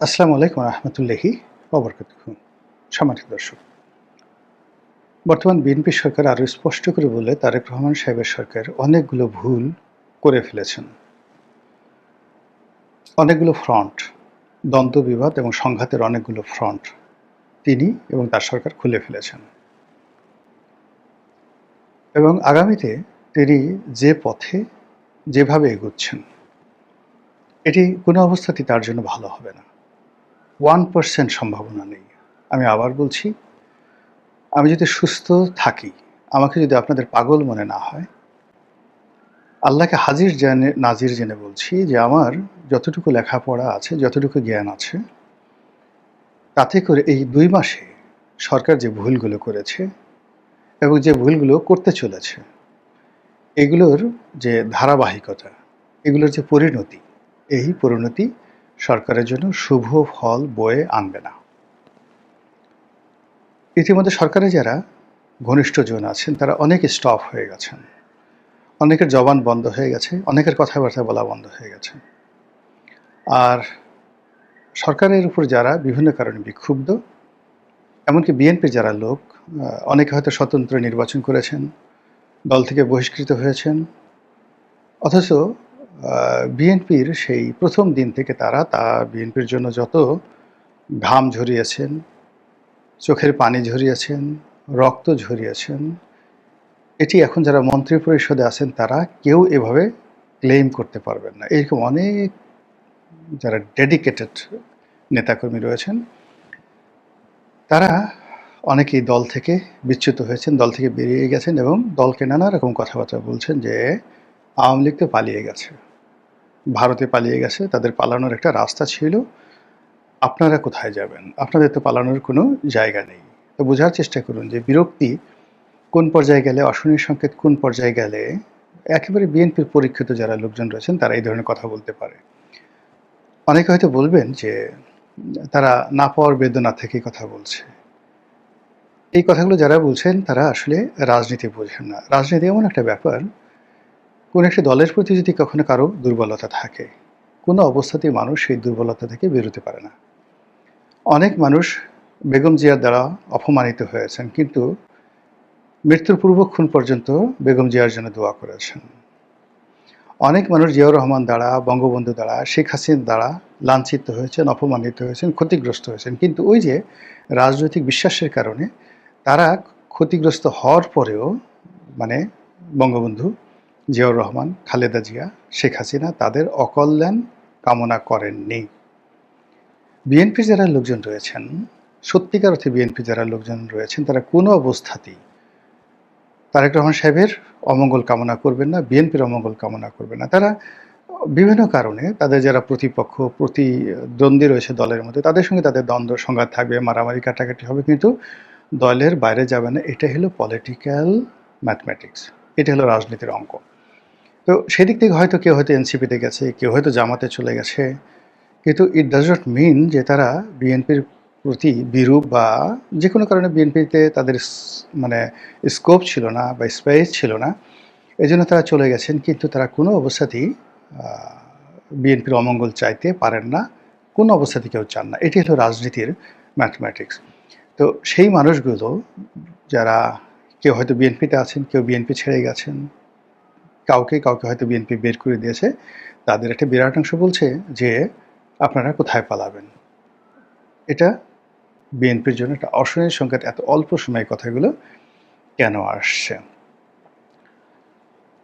আসসালামু আলাইকুম রহমতুল্লাহি ওবরকাতুহু। সম্মানিত দর্শক, বর্তমান বিএনপি সরকার আরও স্পষ্ট করে বলে তারেক রহমান সাহেবের সরকার অনেকগুলো ভুল করে ফেলেছেন। অনেকগুলো ফ্রন্ট, দ্বন্দ্ব বিবাদ এবং সংঘাতের অনেকগুলো ফ্রন্ট তিনি এবং তার সরকার খুলে ফেলেছেন এবং আগামীতে তিনি যে পথে যেভাবে এগুচ্ছেন এটি কোনো অবস্থাতেই তার জন্য ভালো হবে না। 1% সম্ভাবনা নেই। আমি আবার বলছি, আমি যদি সুস্থ থাকি, আমাকে যদি আপনাদের পাগল মনে না হয়, আল্লাহকে হাজির জেনে নাজির জেনে বলছি যে আমার যতটুকু লেখাপড়া আছে, যতটুকু জ্ঞান আছে, তাতে করে এই ২ মাসে সরকার যে ভুলগুলো করেছে এবং যে ভুলগুলো করতে চলেছে, এগুলোর যে ধারাবাহিকতা, এগুলোর যে পরিণতি, এই পরিণতি সরকারের জন্য শুভ ফল বয়ে আনবে না। ইতিমধ্যে সরকারে যারা ঘনিষ্ঠজন আছেন তারা অনেক স্টপ হয়ে গেছেন। অনেকের জবান বন্ধ হয়ে গেছে, অনেকের কথাবার্তা বলা বন্ধ হয়ে গেছে। আর সরকারের উপর যারা বিভিন্ন কারণে বিক্ষুব্ধ, এমনকি বিএনপির যারা লোক, অনেকে হয়তো স্বতন্ত্র নির্বাচন করেছেন, দল থেকে বহিষ্কৃত হয়েছেন, অথচ বিএনপির সেই প্রথম দিন থেকে তারা বিএনপির জন্য যত ঘাম ঝরিয়েছেন, চোখের পানি ঝরিয়েছেন, রক্ত ঝরিয়েছেন, এটি এখন যারা মন্ত্রী পরিষদে আছেন তারা কেউ এভাবে ক্লেম করতে পারবেন না। এরকম অনেক যারা ডেডিকেটেড নেতাকর্মী রয়েছেন, তারা অনেকেই দল থেকে বিচ্যুত হয়েছেন, দল থেকে বেরিয়ে গেছেন এবং দলকে নানা রকম কথাবার্তা বলছেন যে আওয়ামী লীগ তো পালিয়ে গেছে, ভারতে পালিয়ে গেছে, তাদের পালানোর একটা রাস্তা ছিল, আপনারা কোথায় যাবেন, আপনাদের তো পালানোর কোনো জায়গা নেই। তো বোঝার চেষ্টা করুন যে বিরক্তি কোন পর্যায়ে গেলে, অশনির সংকেত কোন পর্যায়ে গেলে একেবারে বিএনপির পরীক্ষিত যারা লোকজন রয়েছেন তারা এই ধরনের কথা বলতে পারে। অনেকে হয়তো বলবেন যে তারা না পাওয়ার বেদনা থেকে কথা বলছে। এই কথাগুলো যারা বলছেন তারা আসলে রাজনীতি বোঝেন না। রাজনীতি এমন একটা ব্যাপার, কোনো একটা দলের প্রতি যদি কখনো কারো দুর্বলতা থাকে, কোনো অবস্থাতেই মানুষ সেই দুর্বলতা থেকে বেরোতে পারে না। অনেক মানুষ বেগম জিয়ার দ্বারা অপমানিত হয়েছেন, কিন্তু মৃত্যুর পূর্বক্ষণ পর্যন্ত বেগম জিয়ার জন্য দোয়া করেছেন। অনেক মানুষ জিয়াউর রহমান দ্বারা, বঙ্গবন্ধু দ্বারা, শেখ হাসিনা দ্বারা লাঞ্ছিত হয়েছেন, অপমানিত হয়েছেন, ক্ষতিগ্রস্ত হয়েছেন, কিন্তু ওই যে রাজনৈতিক বিশ্বাসের কারণে তারা ক্ষতিগ্রস্ত হওয়ার পরেও, মানে বঙ্গবন্ধু, জিয়াউর রহমান, খালেদা জিয়া, শেখ হাসিনা তাদের অকল্যাণ কামনা করেননি। বিএনপি যারা লোকজন রয়েছেন, সত্যিকার অর্থে বিএনপি যারা লোকজন রয়েছেন, তারা কোনো অবস্থাতেই তারেক রহমান সাহেবের অমঙ্গল কামনা করবেন না, বিএনপির অমঙ্গল কামনা করবেন না। তারা বিভিন্ন কারণে তাদের যারা প্রতিপক্ষ, প্রতিদ্বন্দ্বী রয়েছে দলের মধ্যে, তাদের সঙ্গে তাদের দ্বন্দ্ব সংঘাত থাকবে, মারামারি কাটাকাটি হবে, কিন্তু দলের বাইরে যাবে না। এটা হলো পলিটিক্যাল ম্যাথমেটিক্স, এটা হলো রাজনীতির অঙ্ক। তো সেদিক থেকে হয়তো কেউ হয়তো এনসিপিতে গেছে, কেউ হয়তো জামাতে চলে গেছে, কিন্তু ইট ডাজ নট মিন যে তারা বিএনপির প্রতি বিরূপ বা যে কোনো কারণে বিএনপিতে তাদের মানে স্কোপ ছিল না বা স্পেস ছিল না, এই জন্য তারা চলে গেছেন। কিন্তু তারা কোনো অবস্থাতেই বিএনপির অমঙ্গল চাইতে পারেন না, কোনো অবস্থাতেই কেউ চান না। এটি হলো রাজনীতির ম্যাথমেটিক্স। তো সেই মানুষগুলো যারা, কেউ হয়তো বিএনপিতে আছেন, কেউ বিএনপি ছেড়ে গেছেন, কাউকে হয়তো বিএনপি বের করে দিয়েছে, তাদের একটা বিরাট অংশ বলছে যে আপনারা কোথায় পালাবেন। এটা বিএনপির জন্য একটা অশনির সংকেত। এত অল্প সময়ে কথাগুলো কেন আসছে?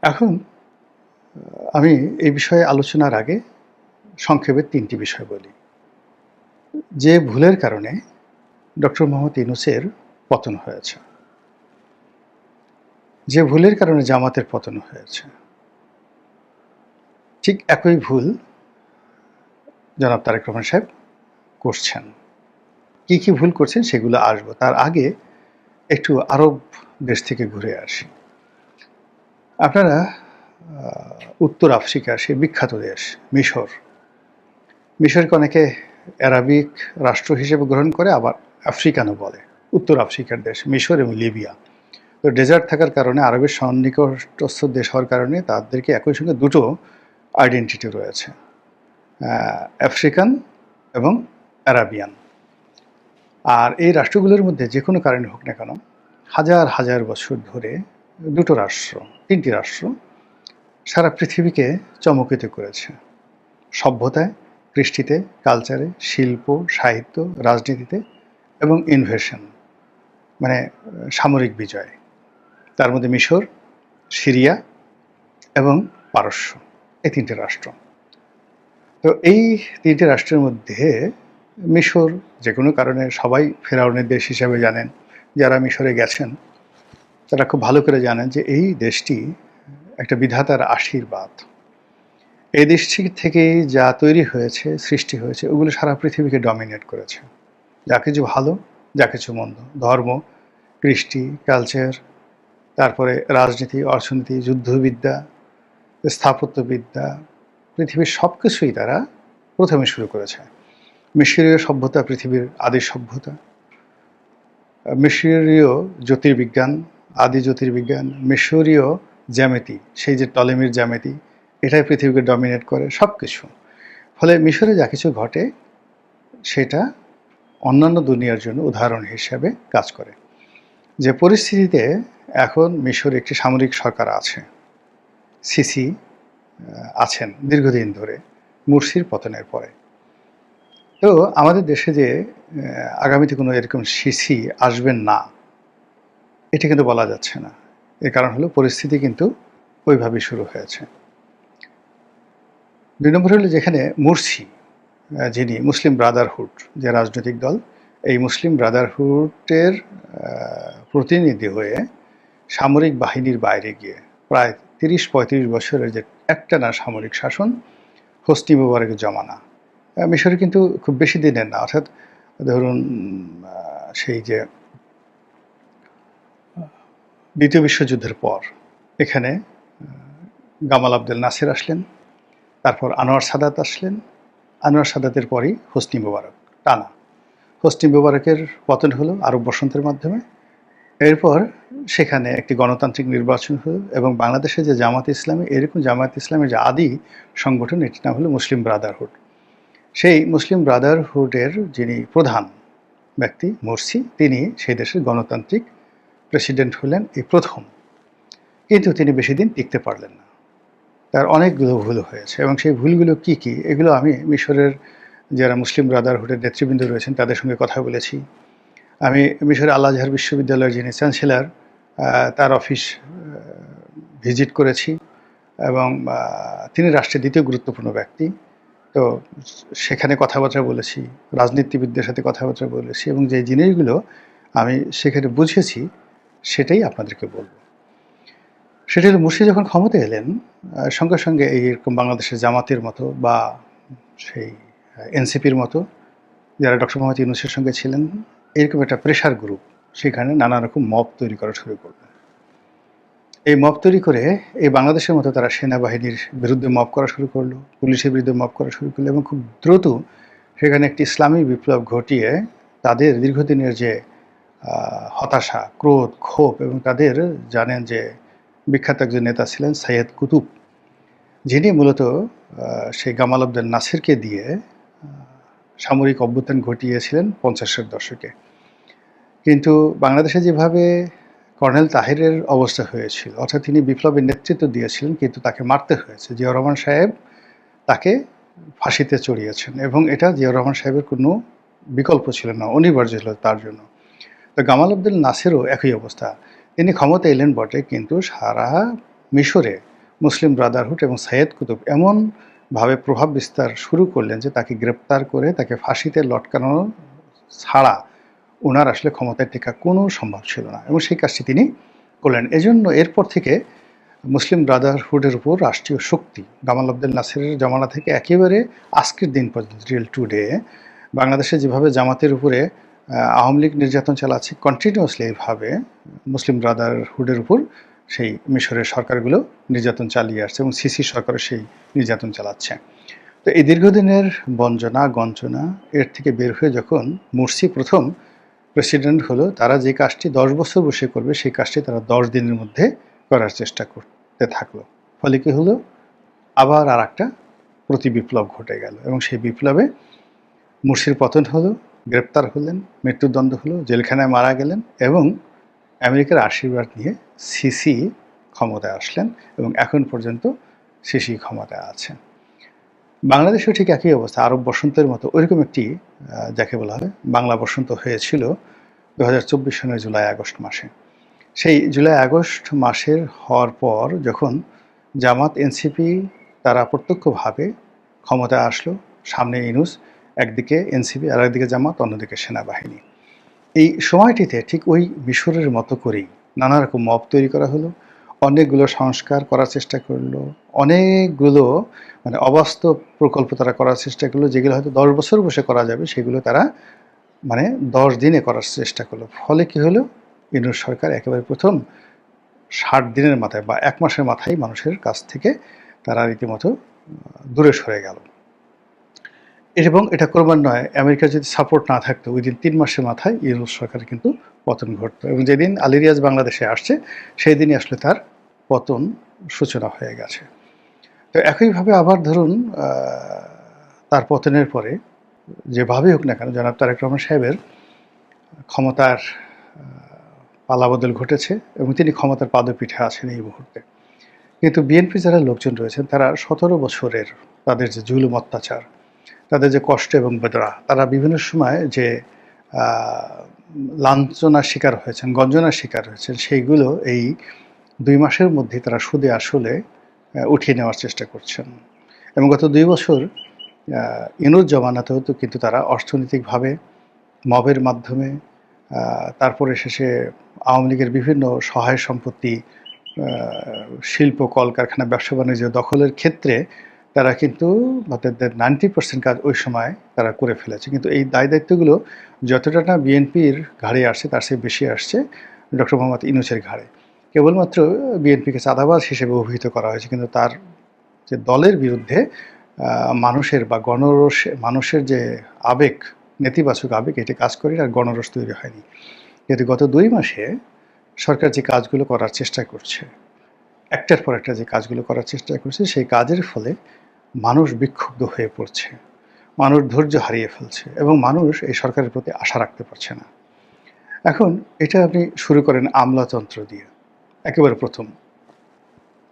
এখন আমি এই বিষয়ে আলোচনার আগে সংক্ষেপে ৩টি বিষয় বলি। যে ভুলের কারণে ডক্টর মোহাম্মদ ইউনূসের পতন হয়েছে, যে ভুলের কারণে জামাতের পতন হয়েছে, ঠিক একই ভুল জনাব তারেক রহমান সাহেব করছেন। কি কি ভুল করছেন সেগুলো আসবো, তার আগে একটু আরব দেশ থেকে ঘুরে আসি। আপনারা উত্তর আফ্রিকার সে বিখ্যাত দেশ মিশরকে অনেকে অ্যারাবিক রাষ্ট্র হিসেবে গ্রহণ করে, আবার আফ্রিকানও বলে। উত্তর আফ্রিকার দেশ মিশর এবং লিবিয়া। তো ডেজার্ট থাকার কারণে, আরবের সন্নিকটস্থ দেশ হওয়ার কারণে তাদেরকে একই সঙ্গে দুটো আইডেন্টিটি রয়েছে, আফ্রিকান এবং আরাবিয়ান। আর এই রাষ্ট্রগুলোর মধ্যে যে কোনো কারণে হোক না কেন, হাজার হাজার বছর ধরে দুটো রাষ্ট্র, তিনটি রাষ্ট্র সারা পৃথিবীকে চমকিত করেছে। সভ্যতায়, কৃষ্টিতে, কালচারে, শিল্প, সাহিত্য, রাজনীতিতে এবং ইনভেশন, মানে সামরিক বিজয়। তার মধ্যে মিশর, সিরিয়া এবং পারস্য, এই তিনটে রাষ্ট্র। তো এই তিনটে রাষ্ট্রের মধ্যে মিশর যে কোনো কারণে সবাই ফেরাউনের দেশ হিসেবে জানেন। যারা মিশরে গেছেন তারা খুব ভালো করে জানেন যে এই দেশটি একটা বিধাতার আশীর্বাদ। এই দেশটি থেকে যা তৈরি হয়েছে, সৃষ্টি হয়েছে, ওগুলো সারা পৃথিবীকে ডমিনেট করেছে। যা কিছু ভালো, যা কিছু মন্দ, ধর্ম, কৃষ্টি, কালচার, তারপরে রাজনীতি, অর্থনীতি, যুদ্ধবিদ্যা, স্থাপত্যবিদ্যা, পৃথিবীর সব কিছুই তারা প্রথমে শুরু করেছে। মিশরীয় সভ্যতা পৃথিবীর আদি সভ্যতা। মিশরীয় জ্যোতির্বিজ্ঞান, আদি জ্যোতির্বিজ্ঞান, মিশরীয় জ্যামিতি, সেই যে টলেমির জ্যামিতি, এটাই পৃথিবীকে ডমিনেট করে সব কিছু। ফলে মিশরে যা কিছু ঘটে সেটা অন্যান্য দুনিয়ার জন্য উদাহরণ হিসেবে কাজ করে। যে পরিস্থিতিতে এখন মিশরে একটি সামরিক সরকার আছে, সিসি আছেন দীর্ঘদিন ধরে মুরসির পতনের পরে। তো আমাদের দেশে যে আগামীতে কোনো এরকম সিসি আসবেন না, এটা কিন্তু বলা যাচ্ছে না। এর কারণ হলো পরিস্থিতি কিন্তু ওইভাবেই শুরু হয়েছে। ২ নম্বর হলো যেখানে মুরসি, যিনি মুসলিম ব্রাদারহুড যে রাজনৈতিক দল, এই মুসলিম ব্রাদারহুডের প্রতিনিধি হয়ে সামরিক বাহিনীর বাইরে গিয়ে প্রায় ৩০-৩৫ বছরের যে একটানা সামরিক শাসন, হোসনি মুবারকের জমানা। মিশরে কিন্তু খুব বেশি দিনের না, অর্থাৎ ধরুন সেই যে দ্বিতীয় বিশ্বযুদ্ধের পর এখানে গামাল আবদেল নাসের আসলেন, তারপর আনোয়ার সাদাত আসলেন, আনোয়ার সাদাতের পরই হোসনি মুবারক, টানা। হোসনি মুবারকের পতন হলো আরব বসন্তের মাধ্যমে। এরপর সেখানে একটি গণতান্ত্রিক নির্বাচন হলো এবং বাংলাদেশে যে জামাত ইসলামী, এরকম জামাত ইসলামের যে আদি সংগঠন, এটির নাম হলো মুসলিম ব্রাদারহুড। সেই মুসলিম ব্রাদারহুডের যিনি প্রধান ব্যক্তি মুরসি, তিনি সেই দেশের গণতান্ত্রিক প্রেসিডেন্ট হলেন এই প্রথম। কিন্তু তিনি বেশি দিন টিকতে পারলেন না। তার অনেকগুলো ভুল হয়েছে এবং সেই ভুলগুলো কি কি, এগুলো আমি মিশরের যারা মুসলিম ব্রাদারহুডের নেতৃবৃন্দ রয়েছেন তাদের সঙ্গে কথা বলেছি। আমি মিশরের আল আজহার বিশ্ববিদ্যালয়ের যিনি চ্যান্সেলর, তার অফিস ভিজিট করেছি এবং তিনি রাষ্ট্রের দ্বিতীয় গুরুত্বপূর্ণ ব্যক্তি। তো সেখানে কথাবার্তা বলেছি, রাজনীতিবিদদের সাথে কথাবার্তা বলেছি এবং যে জিনিসগুলো আমি সেখানে বুঝেছি সেটাই আপনাদেরকে বলব। সেটা হলো মুরসি যখন ক্ষমতায় এলেন, সঙ্গে সঙ্গে এইরকম বাংলাদেশের জামাতের মতো বা সেই এনসিপির মতো যারা ডক্টর মোহাম্মদ ইউনূসের সঙ্গে ছিলেন, এরকম একটা প্রেশার গ্রুপ সেখানে নানা রকম মব তৈরি করা শুরু করলো। এই মব তৈরি করে এই বাংলাদেশের মতো তারা সেনাবাহিনীর বিরুদ্ধে মব করা শুরু করলো, পুলিশের বিরুদ্ধে মব করা শুরু করলো এবং খুব দ্রুত সেখানে একটি ইসলামী বিপ্লব ঘটিয়ে তাদের দীর্ঘদিনের যে হতাশা, ক্রোধ, ক্ষোভ এবং তাদের জানেন যে বিখ্যাত একজন নেতা ছিলেন সৈয়দ কুতুব, যিনি মূলত সেই গামাল আবদেল নাসেরকে দিয়ে সামরিক অভ্যুত্থান ঘটিয়েছিলেন 50-এর দশকে। কিন্তু বাংলাদেশে যেভাবে কর্নেল তাহেরের অবস্থা হয়েছিল, অর্থাৎ তিনি বিপ্লবের নেতৃত্ব দিয়েছিলেন কিন্তু তাকে মারতে হয়েছে। জিয়াউর রহমান সাহেব তাকে ফাঁসিতে চড়িয়েছেন এবং এটা জিয়াউর রহমান সাহেবের কোনো বিকল্প ছিল না, অনিবার্য ছিল তার জন্য। তো গামাল আবদেল নাসেরও একই অবস্থা। তিনি ক্ষমতা এলেন বটে, কিন্তু সারা মিশরে মুসলিম ব্রাদারহুড এবং সৈয়দ কুতুব এমনভাবে প্রভাব বিস্তার শুরু করলেন যে তাকে গ্রেপ্তার করে তাকে ফাঁসিতে লটকানো ছাড়া ওনার আসলে ক্ষমতায় টেকা কোনো সম্ভব ছিল না এবং সেই কাজটি তিনি করলেন। এজন্য এরপর থেকে মুসলিম ব্রাদারহুডের উপর রাষ্ট্রীয় শক্তি গামাল আবদেল নাসেরের জমানা থেকে একেবারে আজকের দিন পর্যন্ত রিয়েল টুডে বাংলাদেশে যেভাবে জামাতের উপরে আওয়ামী লীগ নির্যাতন চালাচ্ছে, কন্টিনিউয়াসলি এইভাবে মুসলিম ব্রাদারহুডের উপর সেই মিশরের সরকারগুলো নির্যাতন চালিয়ে আসছে এবং সিসি সরকারও সেই নির্যাতন চালাচ্ছে। তো এই দীর্ঘদিনের বঞ্চনা গঞ্চনা এর থেকে বের হয়ে যখন মুরসি প্রথম প্রেসিডেন্ট হলো, তারা যে কাজটি 10 বছর বসে করবে সেই কাজটি তারা 10 দিনের মধ্যে করার চেষ্টা করতে থাকলো। ফলে কি হলো, আবার আর একটা প্রতি বিপ্লব ঘটে গেল এবং সেই বিপ্লবে মুরসির পতন হলো, গ্রেপ্তার হলেন, মৃত্যুদণ্ড হলো, জেলখানায় মারা গেলেন এবং আমেরিকার আশীর্বাদ নিয়ে সিসি ক্ষমতায় আসলেন এবং এখন পর্যন্ত সিসি ক্ষমতায় আছে। বাংলাদেশেও ঠিক একই অবস্থা, আরব বসন্তের মতো ওইরকম একটি যাকে বলা হয় বাংলা বসন্ত হয়েছিল 2024 সনের জুলাই আগস্ট মাসে। সেই জুলাই আগস্ট মাসের হওয়ার পর যখন জামাত এনসিপি তারা প্রত্যক্ষভাবে ক্ষমতায় আসলো, সামনে ইউনূস, একদিকে এনসিপি আর একদিকে জামাত, অন্যদিকে সেনাবাহিনী। এই সময়টিতে ঠিক ওই মিশরের মতো করেই নানা রকম মব তৈরি করা হলো, অনেকগুলো সংস্কার করার চেষ্টা করলো, অনেকগুলো মানে অবাস্তব প্রকল্প তারা করার চেষ্টা করলো, যেগুলো হয়তো 10 বছর বসে করা যাবে সেগুলো তারা মানে 10 দিনে করার চেষ্টা করলো। ফলে কি হলো, ইউনূস সরকার একেবারে প্রথম 60 দিনের মাথায় বা 1 মাসের মাথায় মানুষের কাছ থেকে তারা রীতিমতো দূরে সরে গেল। এবং এটা ক্রমান্বয়ে আমেরিকার যদি সাপোর্ট না থাকতো উইদিন 3 মাসের মাথায় ইউনূস সরকারের কিন্তু পতন ঘটতো এবং যেদিন আলী রিয়াজ বাংলাদেশে আসছে সেই দিনই আসলে তার পতন সূচনা হয়ে গেছে। তো একইভাবে আবার ধরুন তার পতনের পরে যেভাবেই হোক না কেন জনাব তারেক রহমান সাহেবের ক্ষমতার পালাবদল ঘটেছে এবং তিনি ক্ষমতার পাদপীঠে আছেন এই মুহূর্তে। কিন্তু বিএনপি যারা লোকজন রয়েছেন তারা 17 বছরের তাদের যে জুলুম অত্যাচার, তাদের যে কষ্ট এবং বেদনা, তারা বিভিন্ন সময় যে লাঞ্ছনার শিকার হয়েছেন, গঞ্জনার শিকার হয়েছেন, সেইগুলো এই 2 মাসের মধ্যে তারা সুদে আসলে উঠিয়ে নেওয়ার চেষ্টা করছেন। এবং গত 2 বছর ইউনূস জমানাতেও তো কিন্তু তারা অর্থনৈতিকভাবে মবের মাধ্যমে, তারপরে শেষে আওয়ামী লীগের বিভিন্ন সহায় সম্পত্তি, শিল্প কলকারখানা, ব্যবসা বাণিজ্য দখলের ক্ষেত্রে তারা কিন্তু তাদের 90% কাজ ওই সময় তারা করে ফেলেছে। কিন্তু এই দায়-দায়িত্বগুলো যতটা না বিএনপির ঘাড়ে আসছে তার চেয়ে বেশি আসছে ডক্টর মোহাম্মদ ইউনূসের ঘাড়ে। কেবলমাত্র বিএনপিকে চাঁদাবাজ হিসেবে অভিহিত করা হয়েছে, কিন্তু তার যে দলের বিরুদ্ধে মানুষের বা মানুষের যে আবেগ, নেতিবাচক আবেগ, এটা কাজ করে আর গণরোষ তৈরি হয়নি। কিন্তু গত 2 মাসে সরকার যে কাজগুলো করার চেষ্টা করছে, একটার পর একটা যে কাজগুলো করার চেষ্টা করছে, সেই কাজের ফলে মানুষ বিক্ষুব্ধ হয়ে পড়ছে, মানুষ ধৈর্য হারিয়ে ফেলছে এবং মানুষ এই সরকারের প্রতি আশা রাখতে পারছে না। এখন এটা আপনি শুরু করেন আমলাতন্ত্র দিয়ে, একেবারে প্রথম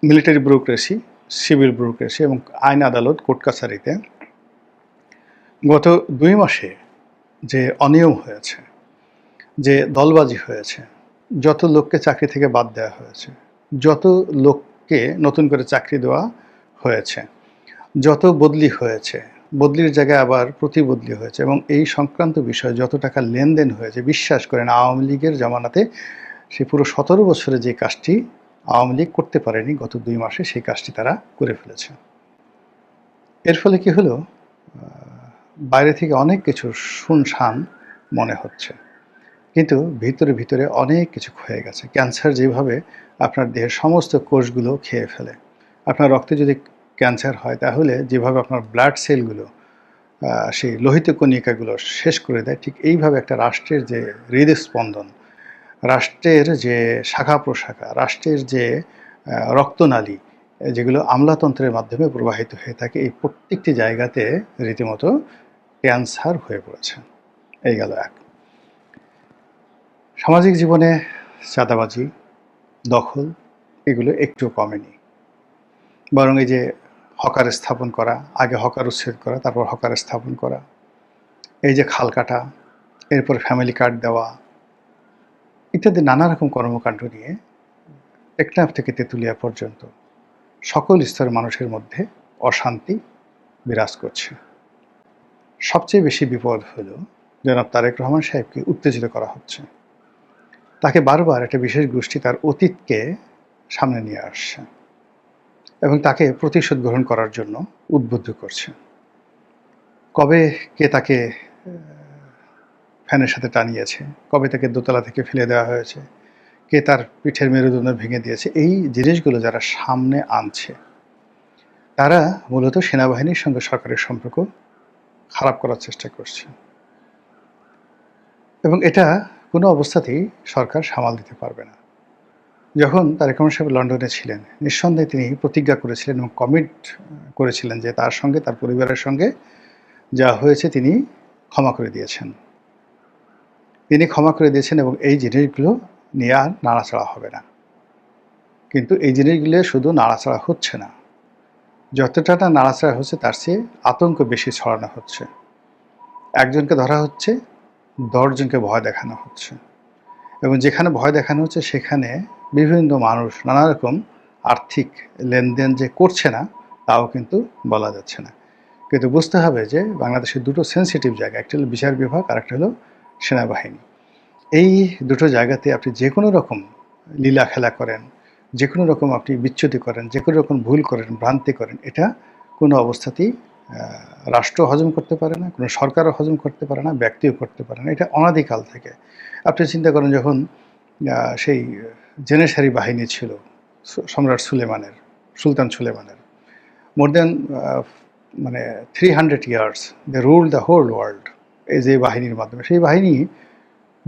মিলিটারি ব্যুরোক্রেসি, সিভিল ব্যুরোক্রেসি এবং আইন আদালত, কোর্ট কাছারিতে গত 2 মাসে যে অনিয়ম হয়েছে, যে দলবাজি হয়েছে, যত লোককে চাকরি থেকে বাদ দেওয়া হয়েছে, যত লোককে নতুন করে চাকরি দেওয়া হয়েছে, যত বদলি হয়েছে, বদলির জায়গায় আবার প্রতিবদলি হয়েছে এবং এই সংক্রান্ত বিষয়ে যত টাকা লেনদেন হয়েছে, বিশ্বাস করেন আওয়ামী লীগের জামানাতে সে পুরো 17 বছরে যে কাজটি আওয়ামী লীগ করতে পারেনি গত 2 মাসে সেই কাজটি তারা করে ফেলেছে। এর ফলে কি হলো, বাইরে থেকে অনেক কিছু শুনশান মনে হচ্ছে, কিন্তু ভিতরে ভিতরে অনেক কিছু ক্ষয়ে গেছে। ক্যান্সার যেভাবে আপনার দেহের সমস্ত কোষগুলো খেয়ে ফেলে, আপনার রক্তে যদি ক্যান্সার হয় তাহলে যেভাবে আপনার ব্লাড সেলগুলো সেই লোহিত কণিকাগুলো শেষ করে দেয়, ঠিক এইভাবে একটা রাষ্ট্রের যে হৃদস্পন্দন, রাষ্ট্রের যে শাখা প্রশাখা, রাষ্ট্রের যে রক্তনালী, যেগুলো আমলাতন্ত্রের মাধ্যমে প্রবাহিত হয়ে থাকে, এই প্রত্যেকটি জায়গাতে রীতিমতো ক্যান্সার হয়ে পড়েছে। এই গেল এক। সামাজিক জীবনে চাঁদাবাজি, দখল এগুলো একটু কমেনি, বরং এই যে হকার স্থাপন করা, আগে হকার উচ্ছেদ করা, তারপর হকার স্থাপন করা, এই যে খাল কাটা, এরপর ফ্যামিলি কার্ড দেওয়া ইত্যাদি নানা রকম কর্মকাণ্ড নিয়ে টেকনাফ থেকে তেঁতুলিয়া পর্যন্ত সকল স্তরের মানুষের মধ্যে অশান্তি বিরাজ করছে। সবচেয়ে বেশি বিপদ হলো জনাব তারেক রহমান সাহেবকে উত্তেজিত করা হচ্ছে। তাকে বারবার একটা বিশেষ গোষ্ঠী তার অতীতকে সামনে নিয়ে আসছে এবং তাকে প্রতিশোধ গ্রহণ করার জন্য উদ্বুদ্ধ করছে। কবে কে তাকে ফ্যানের সাথে টানিয়েছে, কবে তাকে দোতলা থেকে ফেলে দেওয়া হয়েছে, কে তার পিঠের মেরুদণ্ড ভেঙে দিয়েছে, এই জিনিসগুলো যারা সামনে আনছে তারা মূলত সেনাবাহিনীর সঙ্গে সরকারের সম্পর্ক খারাপ করার চেষ্টা করছে এবং এটা কোনো অবস্থাতেই সরকার সামাল দিতে পারবে না। যখন তারেক রহমান সাহেব লন্ডনে ছিলেন, নিঃসন্দেহে তিনি প্রতিজ্ঞা করেছিলেন এবং কমিট করেছিলেন যে তার সঙ্গে, তার পরিবারের সঙ্গে যা হয়েছে তিনি ক্ষমা করে দিয়েছেন। তিনি ক্ষমা করে দিয়েছেন এবং এই জিনিসগুলো নিয়ে আর নাড়াচাড়া হবে না। কিন্তু এই জিনিসগুলো শুধু নাড়াচাড়া হচ্ছে না, যতটা না নাড়াচাড়া হচ্ছে তার চেয়ে আতঙ্ক বেশি ছড়ানো হচ্ছে। একজনকে ধরা হচ্ছে, ১০ জনকে ভয় দেখানো হচ্ছে, এবং যেখানে ভয় দেখানো হচ্ছে সেখানে বিভিন্ন মানুষ নানা রকম আর্থিক লেনদেন যে করছে না তাও কিন্তু বলা যাচ্ছে না। কিন্তু বুঝতে হবে যে বাংলাদেশের দুটো সেন্সিটিভ জায়গা, একটা হলো বিচার বিভাগ আর একটা হলো সেনাবাহিনী। এই দুটো জায়গাতে আপনি যে কোনো রকম লীলা খেলা করেন, যে কোনো রকম আপনি বিচ্যুতি করেন, যে কোনো রকম ভুল করেন, ভ্রান্তি করেন, এটা কোনো অবস্থাতেই রাষ্ট্র হজম করতে পারে না, কোনো সরকারও হজম করতে পারে না, ব্যক্তিও করতে পারে না। এটা অনাদিকাল থেকে। আপনি চিন্তা করেন যখন সেই জেনেসারি বাহিনী ছিল সম্রাট সুলতান সুলেমানের, মোর দেন মানে 300 years they rule the whole world. এই যে বাহিনীর মাধ্যমে, সেই বাহিনী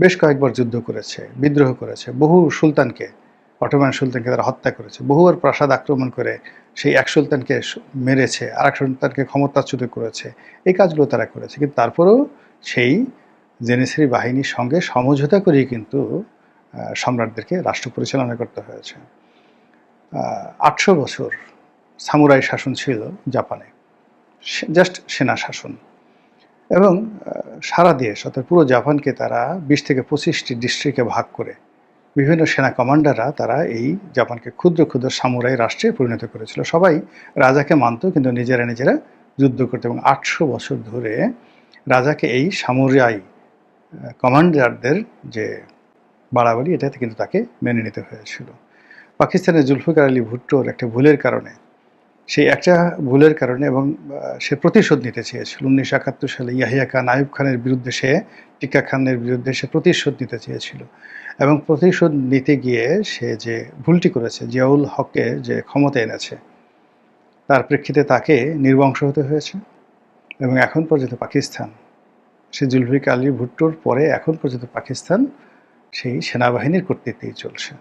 বেশ কয়েকবার যুদ্ধ করেছে, বিদ্রোহ করেছে, বহু সুলতানকে, অটোমান সুলতানকে তারা হত্যা করেছে, বহুবার প্রাসাদ আক্রমণ করে সেই এক সুলতানকে মেরেছে, আর এক সুলতানকে ক্ষমতাচ্যুত করেছে। এই কাজগুলো তারা করেছে, কিন্তু তারপরেও সেই জেনেসারি বাহিনীর সঙ্গে সমঝোতা করেই কিন্তু সম্রাটদেরকে রাষ্ট্র পরিচালনা করতে হয়েছে। ৮০০ বছর সামুরাই শাসন ছিল জাপানে, জাস্ট সেনা শাসন। এবং সারা দেশ অর্থাৎ পুরো জাপানকে তারা ২০ থেকে ২৫টি ডিস্ট্রিক্টে ভাগ করে বিভিন্ন সেনা কমান্ডাররা তারা এই জাপানকে ক্ষুদ্র ক্ষুদ্র সামুরাই রাষ্ট্রে পরিণত করেছিল। সবাই রাজাকে মানত, কিন্তু নিজেরা নিজেরা যুদ্ধ করত, এবং ৮০০ বছর ধরে রাজাকে এই সামুরাই কমান্ডারদের যে বাড়াবাড়ি, এটাতে কিন্তু তাকে মেনে নিতে হয়েছিল। পাকিস্তানের জুলফিকার আলী ভুট্টোর একটা ভুলের কারণে, সেই একটা ভুলের কারণে, এবং সে প্রতিশোধ নিতে চেয়েছিল ১৯৭১ সালে ইয়াহিয়া খান, আইয়ুব খানের বিরুদ্ধে, সে টিক্কা খানের বিরুদ্ধে সে প্রতিশোধ নিতে চেয়েছিল। এবং প্রতিশোধ নিতে গিয়ে সে যে ভুলটি করেছে, জিয়াউল হককে যে ক্ষমতা এনেছে, তার প্রেক্ষিতে তাকে নির্বংশ হতে হয়েছে। এবং এখন পর্যন্ত পাকিস্তান, সে জুলফিকার আলী ভুট্টোর পরে এখন পর্যন্ত পাকিস্তান সেই সেনাবাহিনীর কর্তৃত্বেই চলছে।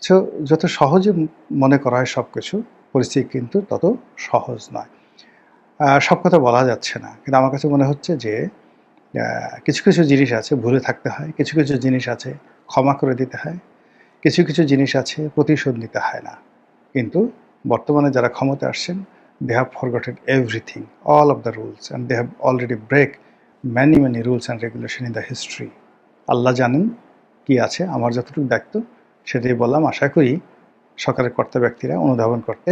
সো যত সহজে মনে করা হয় সব কিছু, পরিস্থিতি কিন্তু তত সহজ নয়। সব কথা বলা যাচ্ছে না, কিন্তু আমার কাছে মনে হচ্ছে যে কিছু কিছু জিনিস আছে ভুলে থাকতে হয়, কিছু কিছু জিনিস আছে ক্ষমা করে দিতে হয়, কিছু কিছু জিনিস আছে প্রতিশোধ নিতে হয় না। কিন্তু বর্তমানে যারা ক্ষমতা আসছেন, they have forgotten everything, all of the rules, and they have already break many rules and regulation in the history. আল্লাহ জানেন কি আছে। আমার যতটুকু দায়িত্ব সেটাই বললাম। আশা করি সরকারের কর্তা ব্যক্তিরা অনুধাবন করতে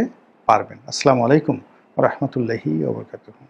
পারবেন। আসসালামু আলাইকুম ওয়া রাহমাতুল্লাহি ওয়া বারাকাতুহু।